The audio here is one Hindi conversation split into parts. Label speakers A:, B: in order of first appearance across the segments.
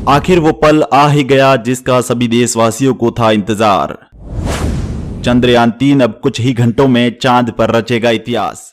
A: आखिर वो पल आ ही गया जिसका सभी देशवासियों को था इंतजार। चंद्रयान 3 अब कुछ ही घंटों में चांद पर रचेगा इतिहास।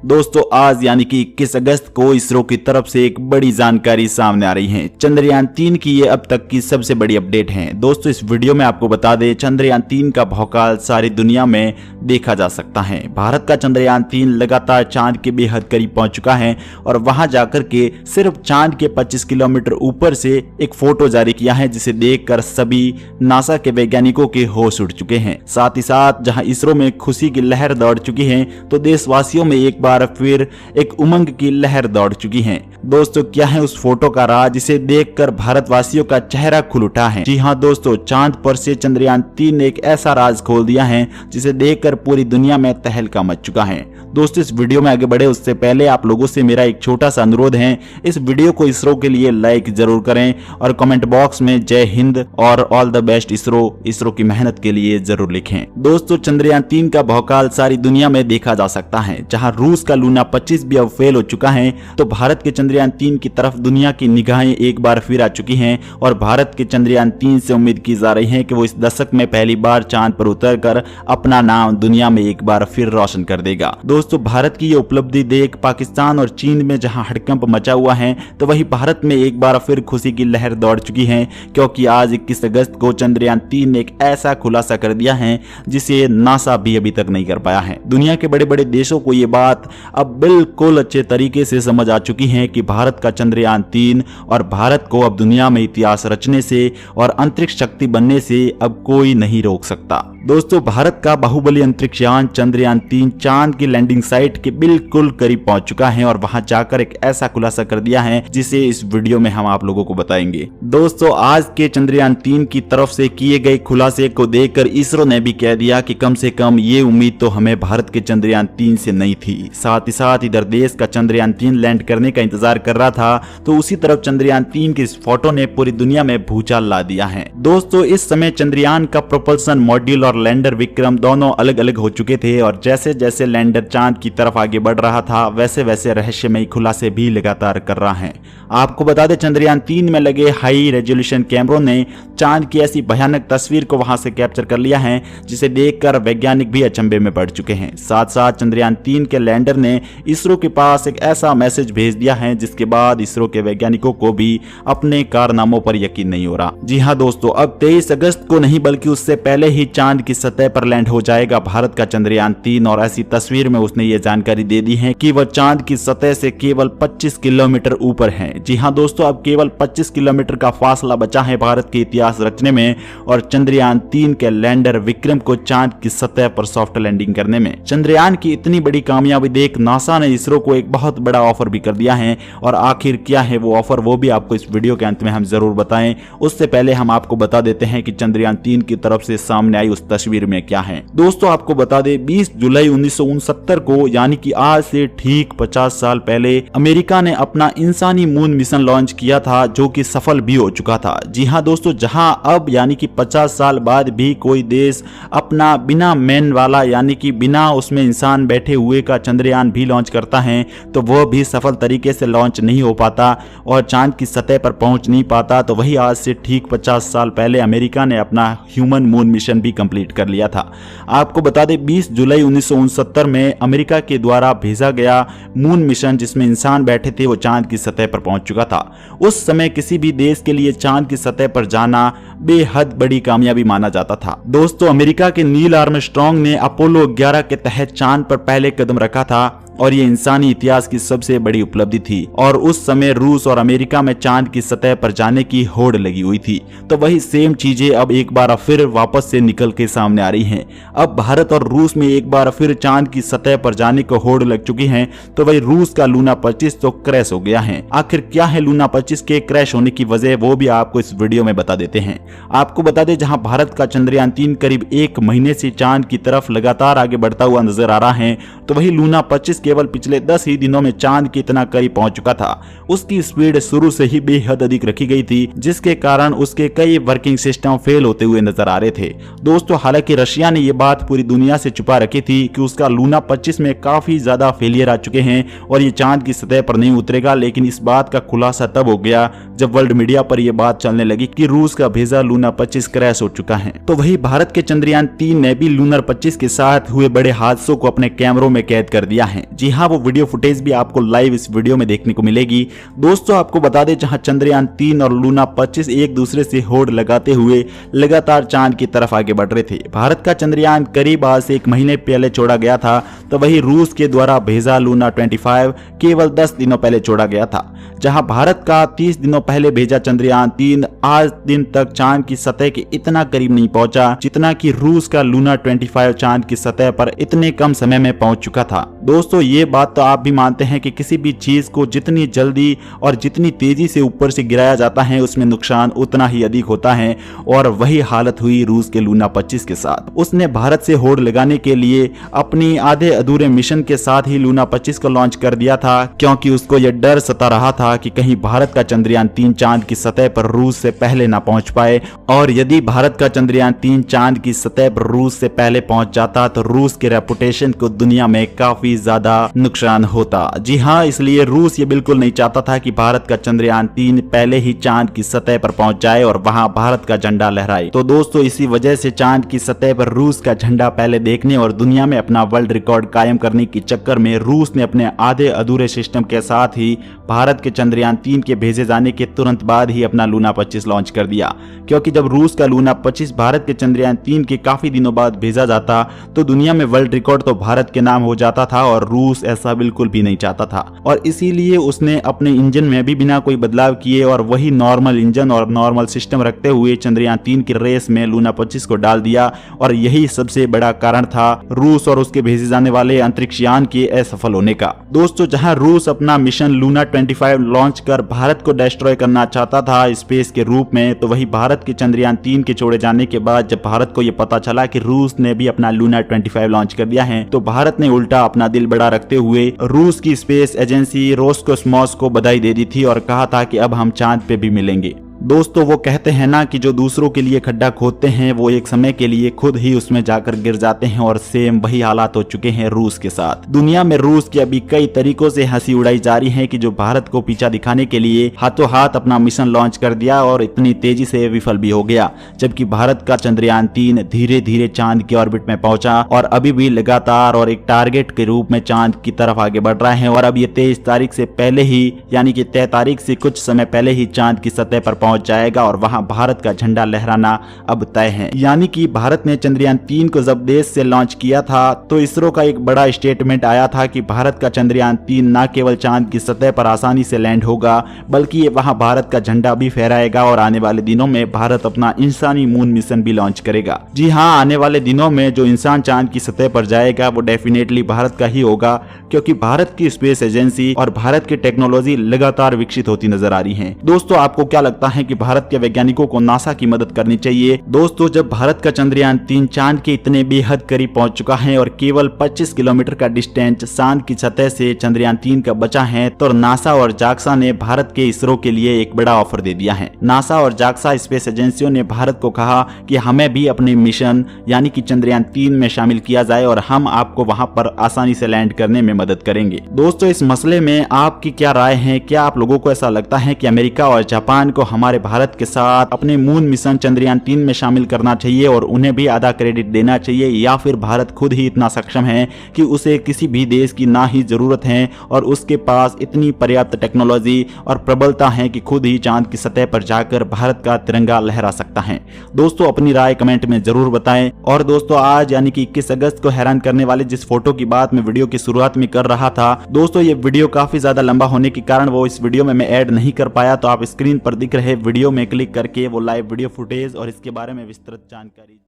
A: दोस्तों आज यानी कि 21 अगस्त को इसरो की तरफ से एक बड़ी जानकारी सामने आ रही है। चंद्रयान 3 की ये अब तक की सबसे बड़ी अपडेट है। दोस्तों इस वीडियो में आपको बता दें चंद्रयान 3 का भौकाल सारी दुनिया में देखा जा सकता है। भारत का चंद्रयान 3 लगातार चांद के बेहद करीब पहुंच चुका है और वहां जाकर के सिर्फ चांद के 25 किलोमीटर ऊपर से एक फोटो जारी किया है, जिसे देखकर सभी नासा के वैज्ञानिकों के होश उड़ चुके हैं। साथ ही साथ जहां इसरो में खुशी की लहर दौड़ चुकी है, तो देशवासियों में एक बार फिर एक उमंग की लहर दौड़ चुकी है। दोस्तों क्या है उस फोटो का राज, जिसे देखकर भारतवासियों का चेहरा खुल उठा है। जी हां दोस्तों, चांद पर से चंद्रयान 3 ने एक ऐसा राज खोल दिया है जिसे देखकर पूरी दुनिया में तहलका मच चुका है। दोस्तों इस वीडियो में आगे बढ़े उससे पहले आप लोगों से मेरा एक छोटा सा अनुरोध है, इस वीडियो को इसरो के लिए लाइक जरूर करें और कमेंट बॉक्स में जय हिंद और ऑल द बेस्ट इसरो की मेहनत के लिए जरूर लिखें। दोस्तों चंद्रयान 3 का भौकाल सारी दुनिया में देखा जा सकता है। जहां रूस का लूना 25 भी अब फेल हो चुका है, तो भारत के चंद्रयान 3 की तरफ दुनिया की निगाहें एक बार फिर आ चुकी हैं और भारत के चंद्रयान 3 से उम्मीद की जा रही है कि वो इस दशक में पहली बार चांद पर उतरकर अपना नाम दुनिया में एक बार फिर रोशन कर देगा। दोस्तों भारत की ये उपलब्धि देख पाकिस्तान और चीन में जहां हड़कंप मचा हुआ है, तो वही भारत में एक बार फिर खुशी की लहर दौड़ चुकी है, क्योंकि आज 21 अगस्त को चंद्रयान 3 ने एक ऐसा खुलासा कर दिया है जिसे नासा भी अभी तक नहीं कर पाया है। दुनिया के बड़े बड़े देशों को ये बात अब बिल्कुल अच्छे तरीके से समझ आ चुकी है कि भारत का चंद्रयान 3 और भारत को अब दुनिया में इतिहास रचने से और अंतरिक्ष शक्ति बनने से अब कोई नहीं रोक सकता। दोस्तों भारत का बाहुबली अंतरिक्ष यान चंद्रयान 3 चांद की लैंडिंग साइट के बिल्कुल करीब पहुंच चुका है और वहां जाकर एक ऐसा खुलासा कर दिया है जिसे इस वीडियो में हम आप लोगों को बताएंगे। दोस्तों आज के चंद्रयान 3 की तरफ से किए गए खुलासे को देखकर इसरो ने भी कह दिया कि कम से कम ये उम्मीद तो हमें भारत के चंद्रयान 3 से नहीं थी। साथ ही साथ इधर देश का चंद्रयान 3 लैंड करने का इंतजार कर रहा था, तो उसी तरफ चंद्रयान 3 की इस फोटो ने पूरी दुनिया में भूचाल ला दिया है। दोस्तों इस समय चंद्रयान का प्रोपल्सन मॉड्यूल और लैंडर विक्रम दोनों अलग अलग हो चुके थे और जैसे जैसे लैंडर चांद की तरफ आगे बढ़ रहा था, वैसे वैसे रहस्यमयी खुलासे भी लगातार कर रहा है। आपको बता दें चंद्रयान 3 में लगे हाई रेजोल्यूशन कैमरों ने चांद की ऐसी भयानक तस्वीर को वहां से कैप्चर कर लिया है जिसे देखकर वैज्ञानिक भी अचंभे में पड़ चुके हैं। साथ साथ चंद्रयान 3 के लैंडर ने इसरो के पास एक ऐसा मैसेज भेज दिया है जिसके बाद इसरो के वैज्ञानिकों को भी अपने कारनामों पर यकीन नहीं हो रहा। जी हां दोस्तों, अब 23 अगस्त को नहीं बल्कि उससे पहले ही चांद की सतह पर लैंड हो जाएगा भारत का चंद्रयान 3 और ऐसी तस्वीर में उसने ये जानकारी दे दी है कि वह चांद की सतह से केवल 25 किलोमीटर ऊपर है। जी हां दोस्तों, अब केवल 25 किलोमीटर का फासला बचा है भारत के इतिहास रचने में और चंद्रयान 3 के लैंडर विक्रम को चांद की सतह पर सॉफ्ट लैंडिंग करने में। चंद्रयान की इतनी बड़ी कामयाबी देख नासा ने इसरो को एक बहुत बड़ा ऑफर भी कर दिया है और आखिर क्या है वो ऑफर, वो भी आपको इस वीडियो के अंत में हम जरूर बताएं। उससे पहले हम आपको बता देते हैं कि चंद्रयान 3 की तरफ से सामने आई उस तस्वीर में क्या है। दोस्तों आपको बता दें 20 जुलाई 1969 को यानी कि आज से ठीक 50 साल पहले अमेरिका ने अपना इंसानी मून मिशन लॉन्च किया था, जो कि सफल भी हो चुका था। जी हां दोस्तों, जहां अब यानी कि 50 साल बाद भी कोई देश अपना बिना मैन वाला यानी कि बिना उसमें इंसान बैठे हुए का चंद्रयान भी लॉन्च करता है, तो वह भी सफल तरीके से लॉन्च नहीं हो पाता और चांद की सतह पर पहुंच नहीं पाता। तो वही आज से ठीक 50 साल पहले अमेरिका ने अपना ह्यूमन मून मिशन भी कंप्लीट कर लिया था। आपको बता दें 20 जुलाई 1969 में अमेरिका के द्वारा भेजा गया मून मिशन जिसमें इंसान बैठे थे, वो चांद की सतह पर पहुंच चुका था। उस समय किसी भी देश के लिए चांद की सतह पर जाना बेहद बड़ी कामयाबी माना जाता था। दोस्तों अमेरिका के नील आर्मस्ट्रांग ने अपोलो 11 के तहत चांद पर पहले कदम रखा था और ये इंसानी इतिहास की सबसे बड़ी उपलब्धि थी और उस समय रूस और अमेरिका में चांद की सतह पर जाने की होड़ लगी हुई थी। तो वही सेम चीजें अब एक बार फिर वापस से निकल के सामने आ रही हैं। अब भारत और रूस में एक बार फिर चांद की सतह पर जाने को होड़ लग चुकी है। तो वही रूस का लूना 25 तो क्रैश हो गया है। आखिर क्या है लूना 25 के क्रैश होने की वजह, वो भी आपको इस वीडियो में बता देते हैं। आपको बता दें जहां भारत का चंद्रयान 3 करीब 1 महीने से चांद की तरफ लगातार आगे बढ़ता हुआ नजर आ रहा है, तो वही लूना 25 केवल पिछले 10 ही दिनों में चांद के इतना करीब पहुंच चुका था। उसकी स्पीड शुरू से ही बेहद अधिक रखी गई थी, जिसके कारण उसके कई वर्किंग सिस्टम फेल होते हुए नजर आ रहे थे। दोस्तों, हालांकि रशिया ने यह बात पूरी दुनिया से छुपा रखी थी कि उसका लूना 25 में काफी ज्यादा फेलियर आ चुके हैं और ये चांद की सतह पर नहीं उतरेगा, लेकिन इस बात का खुलासा तब हो गया जब वर्ल्ड मीडिया पर यह बात चलने लगी कि रूस का भेजा लूना 25 क्रैश हो चुका है। तो वही भारत के चंद्रयान 3 ने भी लूनर 25 के साथ हुए बड़े हादसों को अपने कैमरों में कैद कर दिया है। जी हाँ, वो वीडियो फुटेज भी आपको लाइव इस वीडियो में देखने को मिलेगी। दोस्तों, आपको बता दें, जहां चंद्रयान 3 और लूना 25 एक दूसरे से होड़ लगाते हुए लगातार चांद की तरफ आगे बढ़ रहे थे। भारत का चंद्रयान करीब आज से 1 महीने पहले छोड़ा गया था, तो वही रूस के द्वारा भेजा लूना 25 केवल 10 दिनों पहले छोड़ा गया था। जहां भारत का 30 दिनों पहले भेजा चंद्रयान 3 आज दिन तक चांद की सतह के इतना करीब नहीं पहुंचा जितना कि रूस का लूना 25 चांद की सतह पर इतने कम समय में पहुंच चुका था। दोस्तों, ये बात तो आप भी मानते हैं कि किसी भी चीज को जितनी जल्दी और जितनी तेजी से ऊपर से गिराया जाता है उसमें नुकसान उतना ही अधिक होता है, और वही हालत हुई रूस के लूना 25 के साथ। उसने भारत से होड़ लगाने के लिए अपनी आधे अधूरे मिशन के साथ ही लूना 25 को लॉन्च कर दिया था, क्योंकि उसको यह डर सता रहा था कि कहीं भारत का चंद्रयान 3 चांद की सतह पर रूस से पहले ना पहुंच पाए, और यदि भारत का चंद्रयान 3 चांद की सतह पर रूस से पहले पहुंच जाता तो रूस के रेपुटेशन को दुनिया में काफी ज्यादा नुकसान होता। जी हाँ, इसलिए रूस ये बिल्कुल नहीं चाहता था कि भारत का चंद्रयान 3 पहले ही चांद की सतह पर पहुंच जाए और वहां भारत का झंडा लहराए। तो दोस्तों, इसी वजह से चांद की सतह पर रूस का झंडा पहले देखने और दुनिया में अपना वर्ल्ड रिकॉर्ड कायम करने के चक्कर में रूस ने अपने आधे अधूरे सिस्टम के साथ ही भारत के चंद्रयान 3 के भेजे जाने के तुरंत बाद ही अपना लूना 25 लॉन्च कर दिया। क्योंकि जब रूस का लूना 25 भारत के चंद्रयान 3 के काफी दिनों बाद भेजा जाता तो दुनिया में वर्ल्ड रिकॉर्ड तो भारत के नाम हो जाता था, और रूस ऐसा बिल्कुल भी नहीं चाहता था, और इसीलिए उसने अपने इंजन में भी बिना कोई बदलाव किए और वही नॉर्मल इंजन और नॉर्मल सिस्टम रखते हुए चंद्रयान 3 की रेस में लूना 25 को डाल दिया, और यही सबसे बड़ा कारण था रूस और उसके भेजे जाने वाले अंतरिक्ष यान के असफल होने का। दोस्तों, जहां रूस अपना मिशन लूना 25 लॉन्च कर भारत को डिस्ट्रॉय करना चाहता था स्पेस के रूप में, तो वही भारत के चंद्रयान 3 के छोड़े जाने के बाद जब भारत को यह पता चला कि रूस ने भी अपना लूना 25 लॉन्च कर दिया है, तो भारत ने उल्टा अपना दिल बड़ा रखते हुए रूस की स्पेस एजेंसी रोसकोस्मोस को बधाई दे दी थी और कहा था कि अब हम चांद पे भी मिलेंगे। दोस्तों, वो कहते हैं ना कि जो दूसरों के लिए खड्डा खोदते हैं वो एक समय के लिए खुद ही उसमें जाकर गिर जाते हैं, और सेम वही हालात हो चुके हैं रूस के साथ। दुनिया में रूस की अभी कई तरीकों से हंसी उड़ाई जा रही है कि जो भारत को पीछा दिखाने के लिए हाथों हाथ अपना मिशन लॉन्च कर दिया और इतनी तेजी से विफल भी हो गया, जबकि भारत का चंद्रयान 3 धीरे धीरे चांद के ऑर्बिट में पहुंचा और अभी भी लगातार और एक टारगेट के रूप में चांद की तरफ आगे बढ़ रहा है, और अब ये 23 तारीख से पहले ही यानी कि 3 तारीख से कुछ समय पहले ही चांद की सतह पर पहुंच जाएगा और वहां भारत का झंडा लहराना अब तय है। यानी कि भारत ने चंद्रयान 3 को जब देश से लॉन्च किया था तो इसरो का एक बड़ा स्टेटमेंट आया था कि भारत का चंद्रयान 3 न केवल चांद की सतह पर आसानी से लैंड होगा बल्कि ये वहां भारत का झंडा भी फहराएगा, और आने वाले दिनों में भारत अपना इंसानी मून मिशन भी लॉन्च करेगा। जी हाँ, आने वाले दिनों में जो इंसान चांद की सतह पर जाएगा वो डेफिनेटली भारत का ही होगा, क्योंकि भारत की स्पेस एजेंसी और भारत की टेक्नोलॉजी लगातार विकसित होती नजर आ रही है। दोस्तों, आपको क्या लगता है कि भारत के वैज्ञानिकों को नासा की मदद करनी चाहिए? दोस्तों, जब भारत का चंद्रयान 3 चांद के इतने बेहद करीब पहुंच चुका है और केवल 25 किलोमीटर का डिस्टेंस चांद की सतह से चंद्रयान 3 का बचा है, तो नासा और जाक्सा ने भारत के इसरो के लिए एक बड़ा ऑफर दे दिया है। नासा और जाक्सा स्पेस एजेंसियों ने भारत को कहा कि हमें भी अपने मिशन यानी कि चंद्रयान 3 में शामिल किया जाए और हम आपको वहां पर आसानी से लैंड करने में मदद करेंगे। दोस्तों, इस मसले में आपकी क्या राय है? क्या आप लोगों को ऐसा लगता है कि अमेरिका और जापान को हमारे भारत के साथ अपने मून मिशन चंद्रयान 3 में शामिल करना चाहिए और उन्हें भी आधा क्रेडिट देना चाहिए, या फिर भारत खुद ही इतना सक्षम है कि उसे किसी भी देश की ना ही जरूरत है और उसके पास इतनी पर्याप्त टेक्नोलॉजी और प्रबलता है कि खुद ही चांद की सतह पर जाकर भारत का तिरंगा लहरा सकता है? दोस्तों, अपनी राय कमेंट में जरूर बताएं। और दोस्तों, आज यानी कि 21 अगस्त को हैरान करने वाले जिस फोटो की बात मैं वीडियो की शुरुआत में कर रहा था, दोस्तों ये वीडियो काफी ज्यादा लंबा होने के कारण वो इस वीडियो में मैं ऐड नहीं कर पाया, तो आप स्क्रीन पर दिख रहे वीडियो में क्लिक करके वो लाइव वीडियो फुटेज और इसके बारे में विस्तृत जानकारी